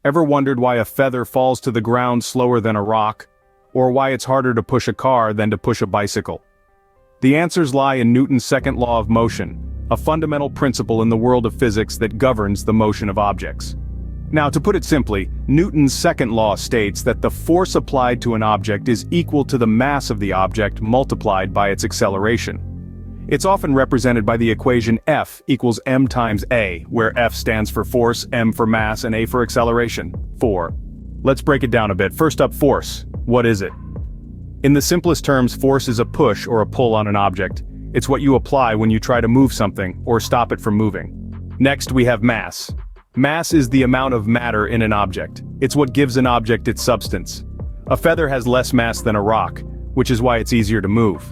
Ever wondered why a feather falls to the ground slower than a rock? Or why it's harder to push a car than to push a bicycle? The answers lie in Newton's second law of motion, a fundamental principle in the world of physics that governs the motion of objects. Now, to put it simply, Newton's second law states that the force applied to an object is equal to the mass of the object multiplied by its acceleration. It's often represented by the equation F equals m times a, where F stands for force, m for mass, and a for acceleration. Let's break it down a bit. First up, force. What is it? In the simplest terms, force is a push or a pull on an object. It's what you apply when you try to move something, or stop it from moving. Next, we have mass. Mass is the amount of matter in an object. It's what gives an object its substance. A feather has less mass than a rock, which is why it's easier to move.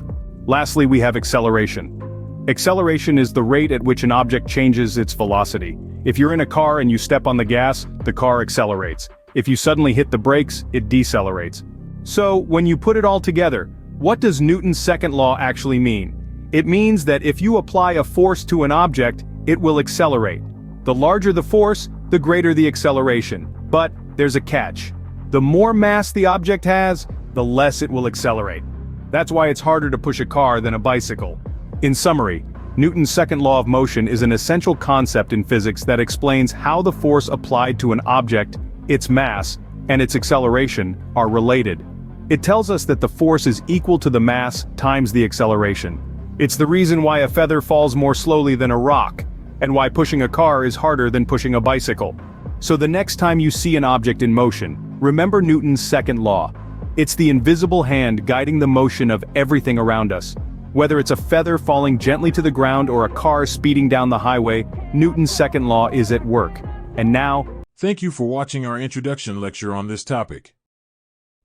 Lastly, we have acceleration. Acceleration is the rate at which an object changes its velocity. If you're in a car and you step on the gas, the car accelerates. If you suddenly hit the brakes, it decelerates. So, when you put it all together, what does Newton's second law actually mean? It means that if you apply a force to an object, it will accelerate. The larger the force, the greater the acceleration. But there's a catch. The more mass the object has, the less it will accelerate. That's why it's harder to push a car than a bicycle. In summary, Newton's second law of motion is an essential concept in physics that explains how the force applied to an object, its mass, and its acceleration are related. It tells us that the force is equal to the mass times the acceleration. It's the reason why a feather falls more slowly than a rock, and why pushing a car is harder than pushing a bicycle. So the next time you see an object in motion, remember Newton's second law. It's the invisible hand guiding the motion of everything around us. Whether it's a feather falling gently to the ground or a car speeding down the highway, Newton's second law is at work. And now, thank you for watching our introduction lecture on this topic.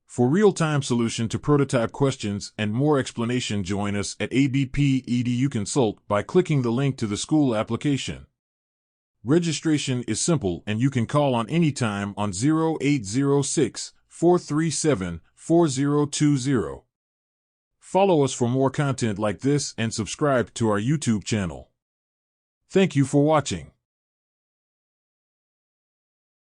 For real-time solution to prototype questions and more explanation, join us at ABP edu-consult by clicking the link to the school application. Registration is simple and you can call on any time on 0806-437-4020. Follow us for more content like this and subscribe to our YouTube channel. Thank you for watching.